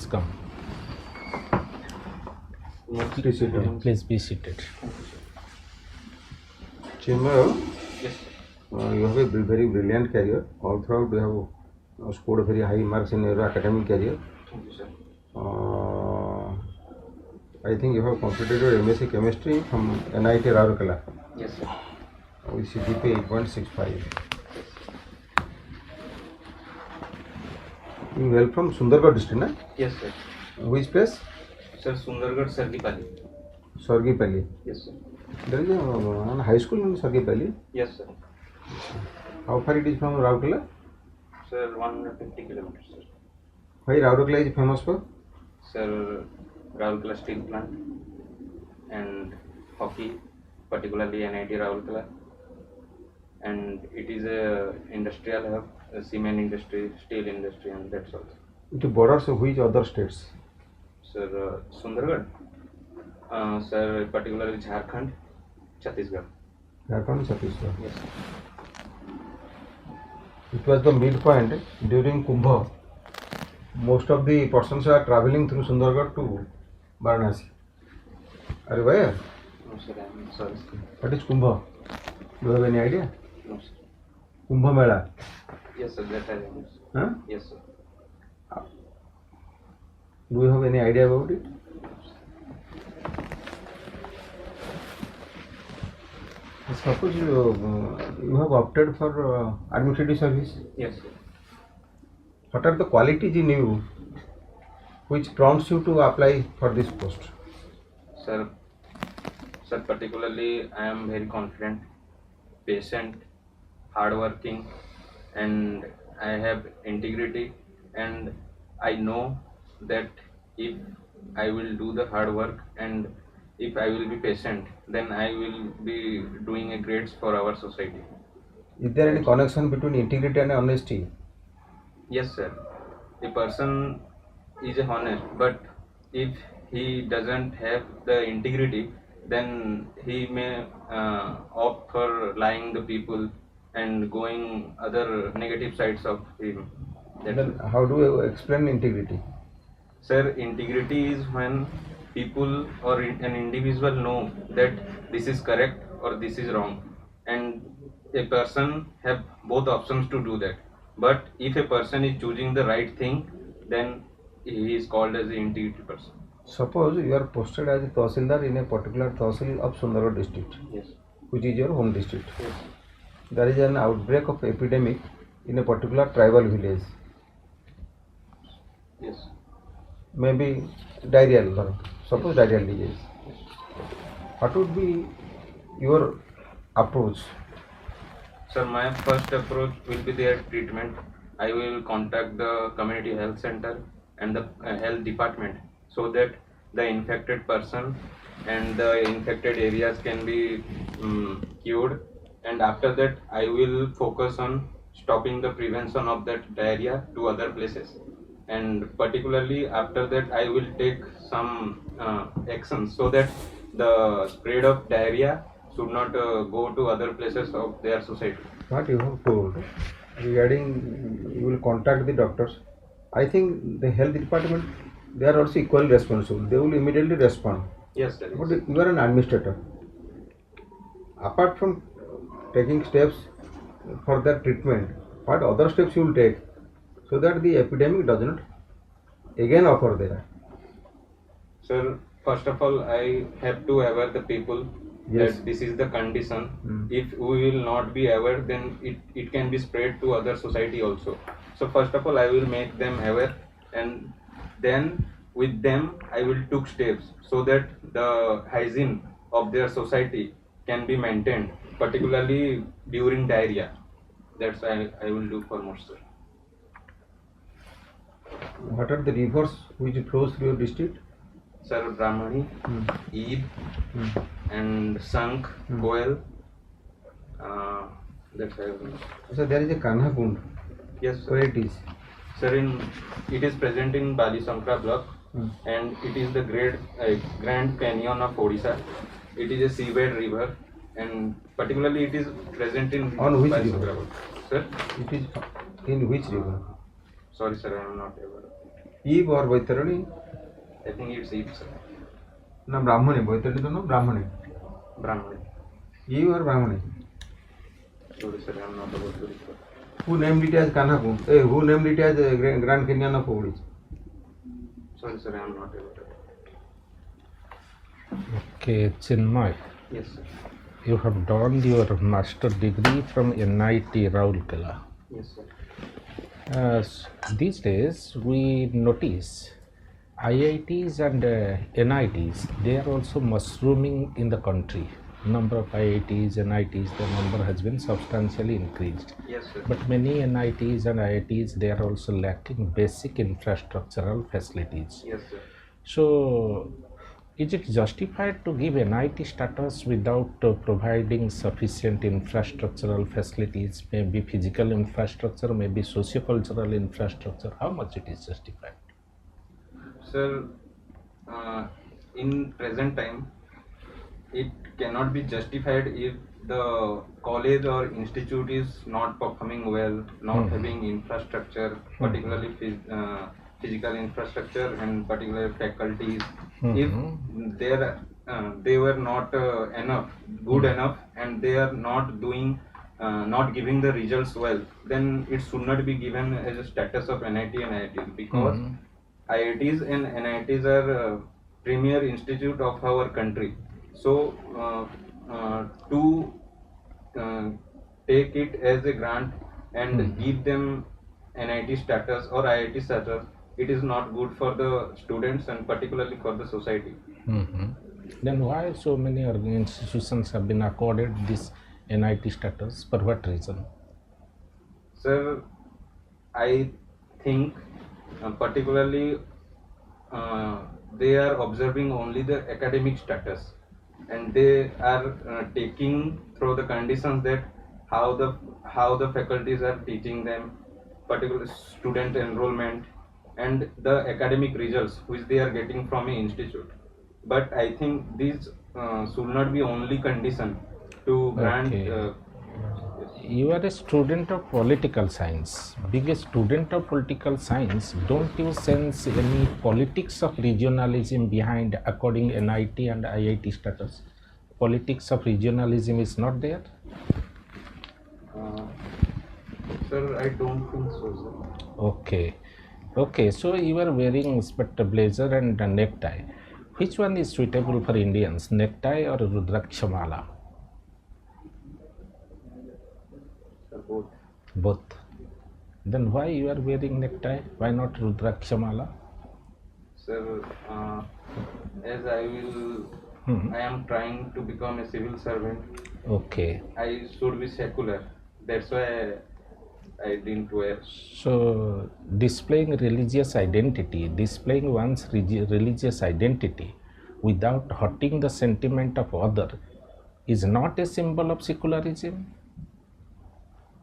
Please come. Please sit down. Please be seated. Chinmaya, Yes, sir. you have a very brilliant career. All throughout, you have scored very high marks in your academic career. Thank you, sir. I think you have completed your MSc Chemistry from NIT Rourkela Yes, sir. with CGPA 8.65. You hail from Sundargarh district, na? Yes, sir. Which place? Sir, Sundargarh, Sargipalli. Sargipalli. Yes, sir. There is a high school in Sargipalli. Yes, sir. How far it is from Rourkela? Sir, 150 kilometers, sir. Why Rourkela is famous for? Sir, Rourkela steel plant and hockey, particularly NIT Rourkela. And it is a industrial hub, a cement industry, steel industry, and that's all. It borders of which other states? Sir, Sundargarh. Sir, particularly Jharkhand, Chhattisgarh. Jharkhand, Chhattisgarh. Yes, sir. It was the midpoint during Kumbh. Most of the persons are traveling through Sundargarh to Varanasi. Are you aware? No, sir, I'm sorry. What is Kumbh? Do you have any idea? No, sir. Kumbh Mela. Yes, sir, that I know. Huh? Yes, sir. Do you have any idea about it? Suppose you have opted for administrative service. Yes, sir. What are the qualities in you which prompts you to apply for this post? Sir, particularly I am very confident, patient, hardworking, and I have integrity, and I know that if I will do the hard work and if I will be patient, then I will be doing a great for our society. Is there any connection between integrity and honesty? Yes, sir. A person is honest, but if he doesn't have the integrity, then he may opt for lying the people and going other negative sides of him. Then how do you explain integrity? Sir, integrity is when people or an individual know that this is correct or this is wrong, and a person have both options to do that. But if a person is choosing the right thing, then he is called as an integrity person. Suppose you are posted as a Tahsildar in a particular Tahsil of Sundargarh district, Yes. which is your home district. Yes. There is an outbreak of epidemic in a particular tribal village. Yes. Maybe diarrheal, suppose diarrheal disease. What would be your approach? Sir, my first approach will be their treatment. I will contact the community health center and the health department so that the infected person and the infected areas can be cured. And after that, I will focus on stopping the prevention of that diarrhea to other places. And particularly after that, I will take some actions so that the spread of diarrhea should not go to other places of their society. What you have told regarding you will contact the doctors. I think the health department, they are also equally responsible. They will immediately respond. Yes, sir. But you are an administrator. Apart from taking steps for their treatment, what other steps you will take so that the epidemic does not again occur there? Sir, first of all, I have to aware the people Yes. that this is the condition. If we will not be aware, then it can be spread to other society also. So first of all, I will make them aware, and then with them I will take steps so that the hygiene of their society can be maintained, particularly during diarrhea. That's I will do for more, sir. What are the rivers which flows through your district? Sir, Brahmani, Eid, and Sank, Koel. That's I will. So there is a Kanha Kund. Yes, sir. Where it is? Sir, it is present in Bali Sankra block, and it is the Grand Canyon of Odisha. It is a seabed river, and particularly it is present in On which Bali river? Sankra block. Sir, It is in which river? sorry, sir, I am not aware. Eve or Vaitharani? I think it's Eve, sir. No, Brahmani. Vaitharani to no Brahmani. Brahmani. Eve or Brahmani? Sorry, sir, I'm not about to refer. Who named it as Kanhaku? Who named it as Grand Canyon of Odisha? Sorry, sir, I'm not able to. Okay, Chinmay, Yes, sir. you have done your master degree from NIT Raulkela. Yes, sir. These days we notice IITs and NITs, they are also mushrooming in the country. Number of IITs, NITs, the number has been substantially increased. Yes, sir. But many NITs and IITs, they are also lacking basic infrastructural facilities. Yes, sir. So, is it justified to give NIT status without providing sufficient infrastructural facilities, maybe physical infrastructure, maybe socio-cultural infrastructure? How much it is justified? Sir, in present time, it cannot be justified if the college or institute is not performing well, not having infrastructure, particularly physical infrastructure and particular faculties. If they were not good enough, and they are not doing, not giving the results well, then it should not be given as a status of NIT and IIT, because IITs and NITs are premier institute of our country. So to take it as a grant and give them NIT status or IIT status, it is not good for the students and particularly for the society. Then why so many institutions have been accorded this NIT status? For what reason? Sir, I think particularly they are observing only the academic status, and they are taking through the conditions that how the faculties are teaching them, particular student enrollment and the academic results which they are getting from an institute. But I think these should not be only condition to grant. Okay. You are a student of political science. Being a student of political science, don't you sense any politics of regionalism behind according NIT and IIT status? Politics of regionalism is not there? Sir, I don't think so, sir. Okay. Okay, so you are wearing a blazer and a necktie. Which one is suitable for Indians, necktie or Rudrakshamala? Sir, both. Both. Then why you are wearing necktie? Why not Rudrakshamala? Sir, as I am trying to become a civil servant. Okay. I should be secular. That's why I didn't wear. So, displaying religious identity, displaying one's religious identity without hurting the sentiment of other is not a symbol of secularism?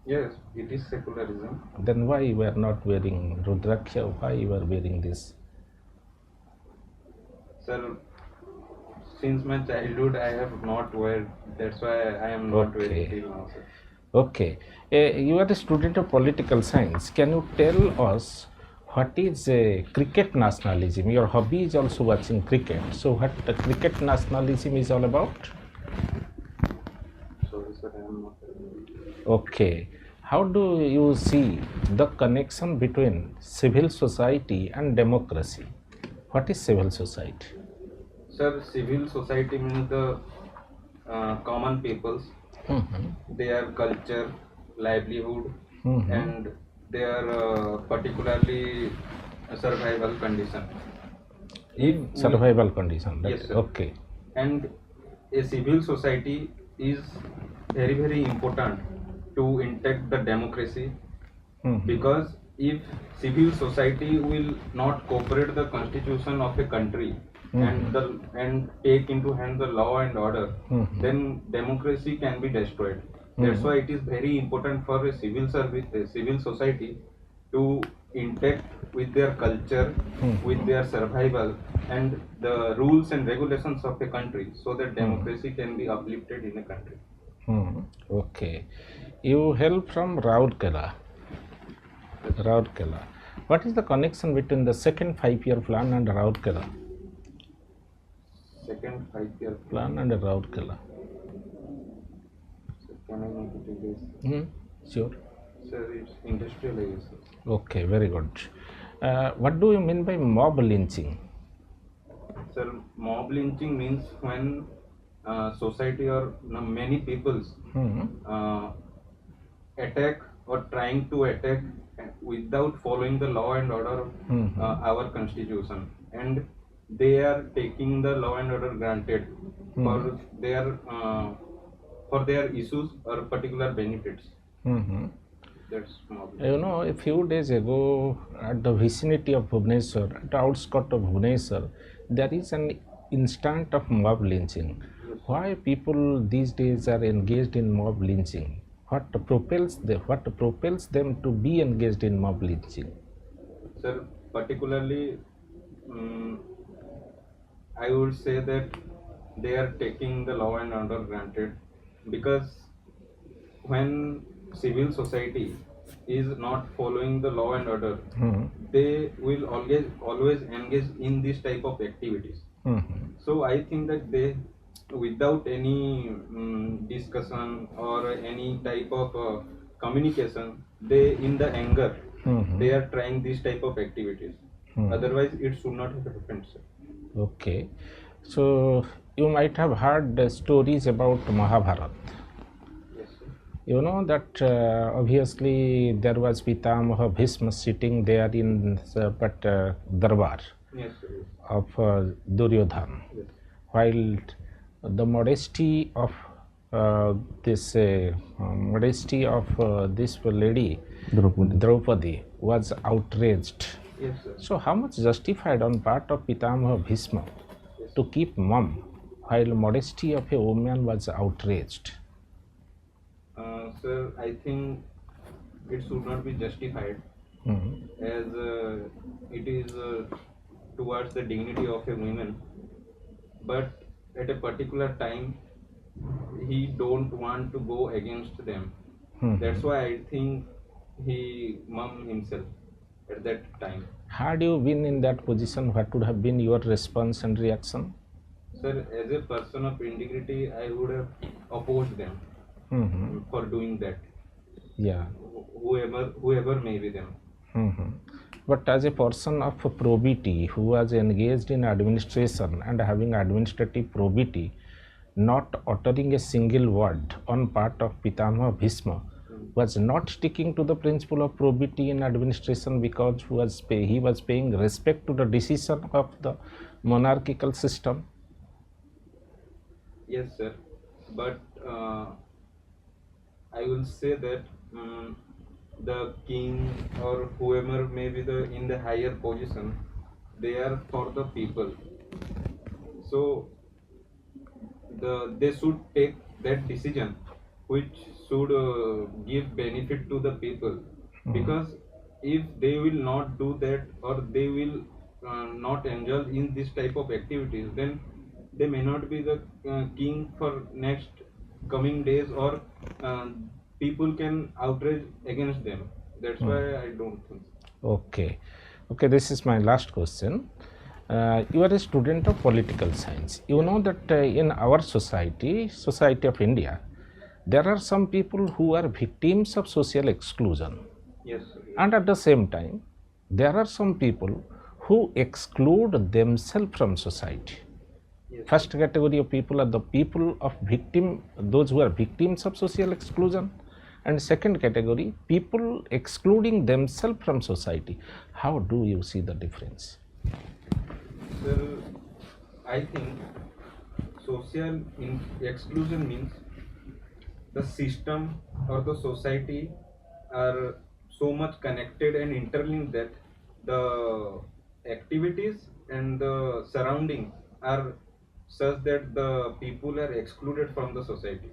Yes, it is secularism. Then why you are not wearing Rudraksha? Why you are wearing this? Sir, since my childhood I have not wear. That's why I am not wearing till now, sir. Okay. You are a student of political science. Can you tell us what is cricket nationalism? Your hobby is also watching cricket. So what the cricket nationalism is all about? Sorry, sir, I am not. Okay. How do you see the connection between civil society and democracy? What is civil society? Sir, civil society means the common peoples. Their culture, livelihood, and their particularly survival condition. Survival condition. Yes, sir. Okay. And a civil society is very, very important to intact the democracy, because if civil society will not cooperate the constitution of a country and take into hand the law and order, then democracy can be destroyed. That's why it is very important for a civil society to intact with their culture, with their survival and the rules and regulations of a country, so that democracy can be uplifted in a country. Okay. You hail from Raurkela. What is the connection between the second 5-year plan and Rourkela? Second 5-year Plan and Rourkela. So can I make it this? Sure. Sir, it's industrialization. Okay, very good. What do you mean by mob lynching? Sir, mob lynching means when society or many peoples attack or trying to attack without following the law and order of our constitution, and they are taking the law and order granted for their issues or particular benefits. That's mob lynching. You know, a few days ago, at the vicinity of Bhubaneswar, at the outskirts of Bhubaneswar, there is an instant of mob lynching. Why people these days are engaged in mob lynching? What propels them to be engaged in mob lynching? Sir, particularly, I would say that they are taking the law and order granted, because when civil society is not following the law and order, they will always engage in this type of activities. So I think that they, without any discussion or any type of communication, they in the anger they are trying this type of activities. Otherwise it should not have happened, sir. Okay, so you might have heard the stories about Mahabharata. Yes, sir. You know that obviously there was Pitamaha Bhisma sitting there in Darbar Yes, sir. of Duryodhana, Yes. while the modesty of this lady Draupadi was outraged. Yes, sir. So how much justified on part of Pitamaha Bhisma to keep mum while modesty of a woman was outraged? Sir, I think it should not be justified, as it is towards the dignity of a woman, but at a particular time he don't want to go against them. That's why I think he mum himself at that time. Had you been in that position, what would have been your response and reaction? Sir, as a person of integrity, I would have opposed them for doing that. Yeah. Whoever may be them. But as a person of probity who was engaged in administration and having administrative probity, not uttering a single word on part of Pitamaha Bhisma was not sticking to the principle of probity in administration, because he was paying respect to the decision of the monarchical system. Yes, sir. But I will say that the king or whoever may be in the higher position, they are for the people. So they should take that decision which should give benefit to the people, because if they will not do that, or they will not indulge in this type of activities, then they may not be the king for next coming days, or people can outrage against them. That's why I don't think so. Okay, this is my last question. You are a student of political science. You know that in our society of India, there are some people who are victims of social exclusion. Yes, sir. And at the same time, there are some people who exclude themselves from society. Yes. First category of people are the people of those who are victims of social exclusion, and second category, people excluding themselves from society. How do you see the difference? Sir, I think social exclusion means the system or the society are so much connected and interlinked that the activities and the surroundings are such that the people are excluded from the society.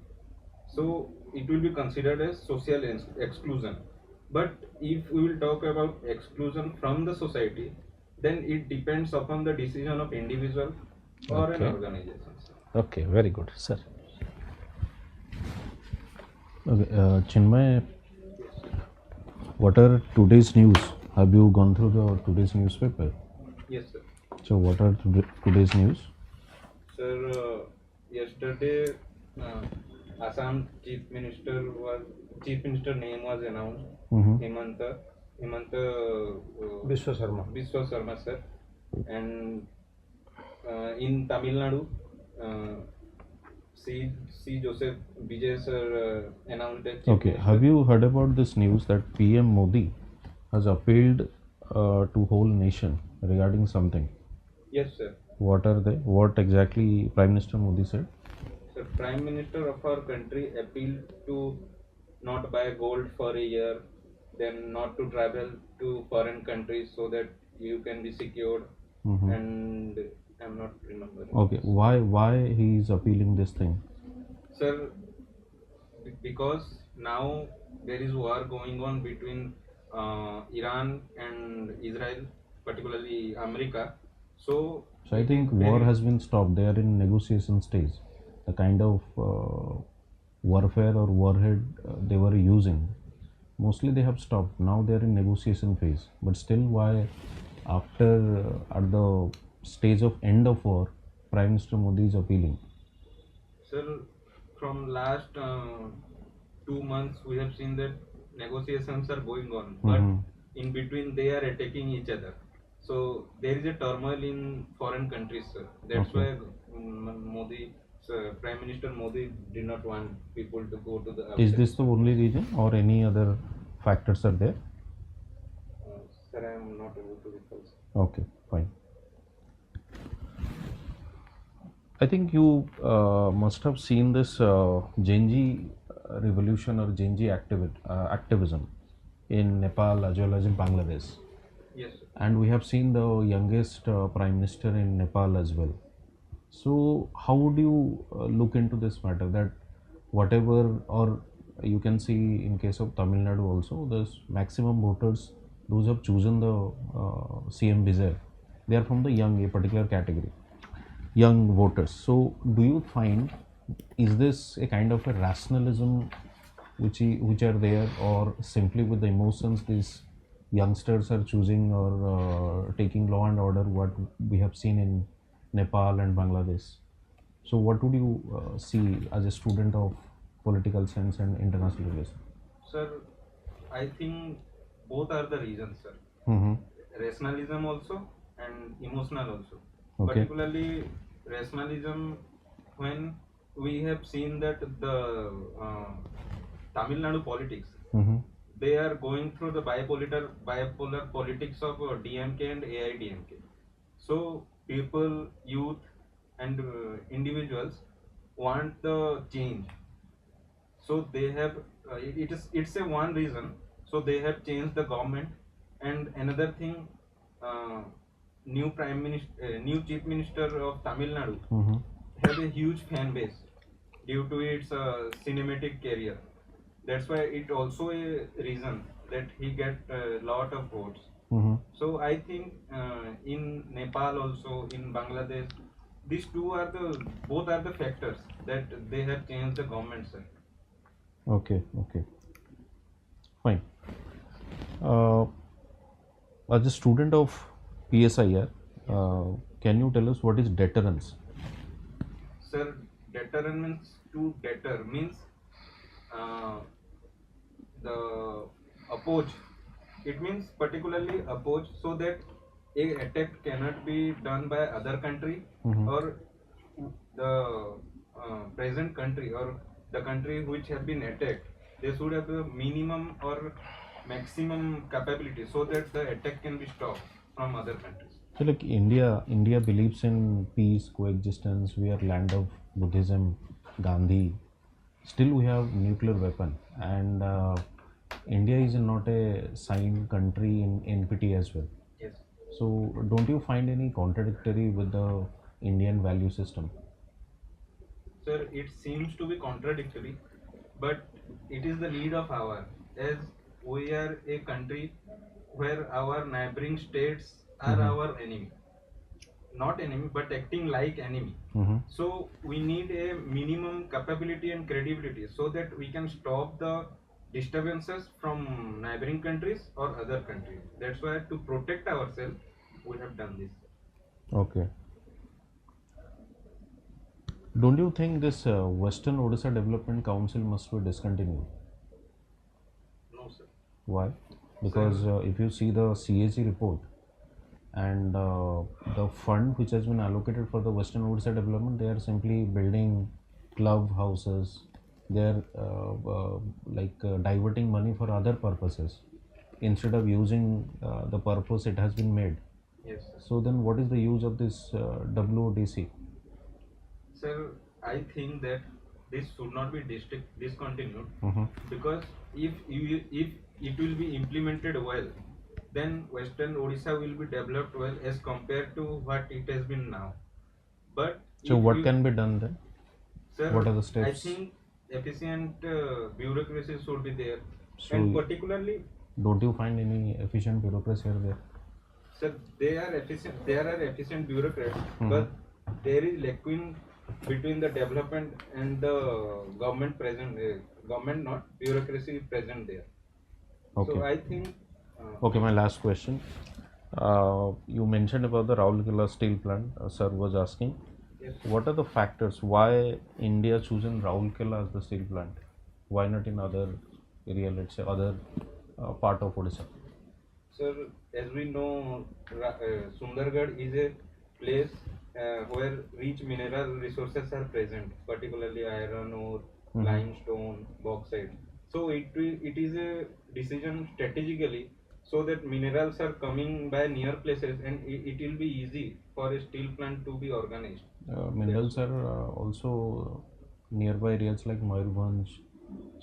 So it will be considered as social exclusion. But if we will talk about exclusion from the society, then it depends upon the decision of individual or an organization. Okay, very good, sir. Okay, Chinmay, what are today's news Have you gone through the today's newspaper? Yes, sir. So what are today's news? Sir, yesterday, Assam Chief Minister name was announced. Mm-hmm. Hemanta Vishwa Sharma. Biswa Sharma, sir. And in Tamil Nadu, C. Joseph Vijay sir announced that. Okay. Have you heard about this news that PM Modi has appealed to whole nation regarding something? Yes, sir. What are they? What exactly Prime Minister Modi said? So Prime Minister of our country appealed to not buy gold for a year, then not to travel to foreign countries so that you can be secured. Mm-hmm. And I'm not remembering. Okay. Why he is appealing this thing? Sir, because now there is war going on between Iran and Israel, particularly America. So I think war has been stopped. They are in negotiation stage. The kind of warfare or warhead they were using, mostly they have stopped. Now they are in negotiation phase. But still, why after at the stage of end of war, Prime Minister Modi is appealing? Sir, from last 2 months, we have seen that negotiations are going on, but in between they are attacking each other. So there is a turmoil in foreign countries, sir. That's why Prime Minister Modi did not want people to go to the. Is this the only reason, or any other factors are there? Sir, I am not able to recall. Okay, fine. I think you must have seen this Genji revolution or Genji activism in Nepal as well as in Bangladesh. Yes, sir. And we have seen the youngest Prime Minister in Nepal as well. So how would you look into this matter, that whatever, or you can see in case of Tamil Nadu also, the maximum voters, those who have chosen the CM Vijay, they are from the young, a particular category, young voters. So do you find, is this a kind of a rationalism which are there, or simply with the emotions these youngsters are choosing or taking law and order, what we have seen in Nepal and Bangladesh? So what would you see as a student of political science and international relations? Sir, I think both are the reasons, sir. Mm-hmm. Rationalism also and emotional also. Okay. Particularly rationalism, when we have seen that the Tamil Nadu politics, Mm-hmm. they are going through the bipolar politics of DMK and AIDMK. So people, youth, and individuals want the change. So they have it's a one reason. So they have changed the government, and another thing, uh, new chief minister of Tamil Nadu Mm-hmm. has a huge fan base due to its cinematic career. That's why it also a reason that he get a lot of votes. Mm-hmm. So I think in Nepal also, in Bangladesh, these both are the factors that they have changed the government, sir. Okay, fine. As a student of PSIR, can you tell us what is deterrence? Sir, deterrence to deter means uh, the oppose. It means particularly oppose so that a attack cannot be done by other country, Mm-hmm. or the present country or the country which have been attacked. They should have the minimum or maximum capability so that the attack can be stopped from other countries. So like India believes in peace, coexistence. We are land of Buddhism, Gandhi. Still we have nuclear weapon, and India is not a signed country in NPT as well. Yes. So don't you find any contradictory with the Indian value system? Sir, it seems to be contradictory, but it is the lead of our, as we are a country where our neighboring states are Mhm. our enemy. Not enemy, but acting like enemy. Mm-hmm. So we need a minimum capability and credibility so that we can stop the disturbances from neighboring countries or other countries. That's why to protect ourselves, we have done this. Okay. Don't you think this Western Odisha Development Council must be discontinued? No, sir. Why? Because if you see the CAG report and the fund which has been allocated for the Western Odisha development, they are simply building club houses. They are diverting money for other purposes instead of using the purpose it has been made. Yes, sir. So then, what is the use of this WODC? Sir, I think that this should not be discontinued Mm-hmm. because if it will be implemented well, then Western Odisha will be developed well as compared to what it has been now. But So, if what you- can be done then? Sir, What are the I steps? think efficient bureaucracy should be there, So, and particularly, don't you find any efficient bureaucracy here there? sir, they are efficient. There are efficient bureaucrats, Mhm. but there is lacking between the development and the government present. Government not bureaucracy present there. Okay. So I think. Okay, my last question. You mentioned about the Raulkela steel plant. Sir was asking, Yes. what are the factors why India chosen Raulkela as the steel plant? Why not in other area, let's say other part of Odisha? Sir, as we know, Sundargarh is a place where rich mineral resources are present, particularly iron ore, limestone, bauxite. So it is a decision strategically so that minerals are coming by near places and it will be easy for a steel plant to be organized. Minerals are also nearby areas like Mayurbhanj.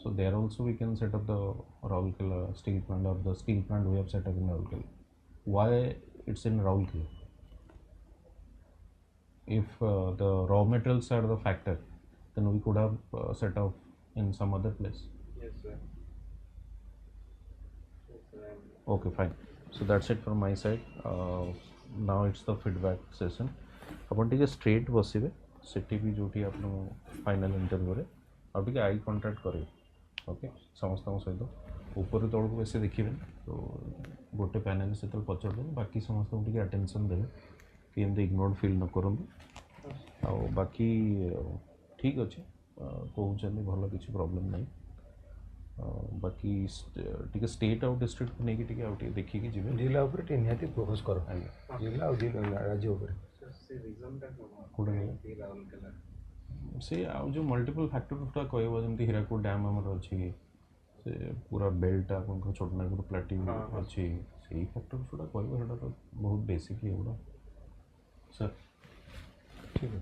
So there also we can set up the Raulkela steel plant or the steel plant we have set up in Raulkela. Why it's in Raulkela? If the raw materials are the factor, then we could have set up in some other place. Yes, sir. Yes, sir. Okay, fine. So that's it from my side. Now it's the feedback session. अपन टिके straight बसवे सेठी भी जोटी आपन final interview रे आ टिके eye contact करिवे okay समस्त सहित ऊपर तौर को बेसी देखिए तो गोटे पैनल से तो पचर बाकी समस्त टिके अटेंशन देवे कि एमती इग्नोर फील न करंतु आ बाकी ठीक अच्छे कहते भल किसी प्रॉब्लम नहीं बाकी टिके स्टेट आउ डिस्ट्रिक्ट को लेकिन टिके आउ टिके देखिए जिवे जिला ऊपर टे निहाती फोकस करो जिला और जिला राज्य ऊपर से आउ जो मल्टीपल फैक्टर गुटा कहबो जमती हीराकुद डैम हमर अछि से पूरा बेल्ट आपन छोटनागुर प्लाटिव अछि सेही फैक्टर गुटा कहबो सेटा तो बहुत बेसिक ही होगा सर ठीक है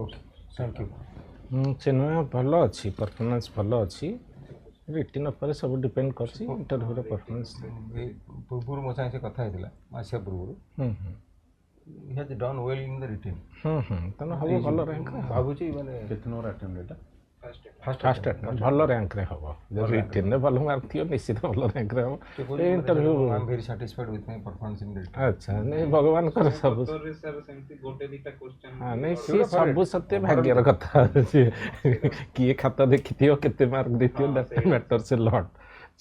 ओके थैंक यू चिन्मय भल अच्छी परफॉर्मेंस भल अच्छी रिटिन उपर सब डिपेंड करछि इंटरव्यू परफॉर्मेंस पूर्व मो साथे कथा हेतिला मासिया पूर्व he has done well in the written तने हबो भल रैंक रे भाबुची माने कितनो अटेम्प्ट एटा First फास्ट अटेम्प्ट भल रैंक रे हबो जब रिटिन रे भल मार्क थियो निश्चित भल रैंक रे हबो ए interview I am very satisfied with my performance in written अच्छा नहीं भगवान कर सब रे सर सेमती गोटे दिटा क्वेश्चन हाँ नहीं सी सब सत्य भाग्यर कथा किए खाता देखिथियो केते मार्क दिथियो दैट मैटर्स ए लॉट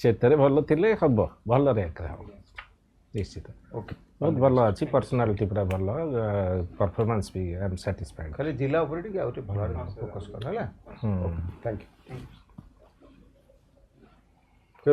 सेतरे भल थिले हबो भल रैंक रे हबो निश्चित ओके बहुत भल अच्छी पर्सनालिटी पूरा भल परफॉर्मेंस भी आई एम सैटिस्फाइड खाली जिला ऊपर टिके आउटे भल फोकस कर हला थैंक यू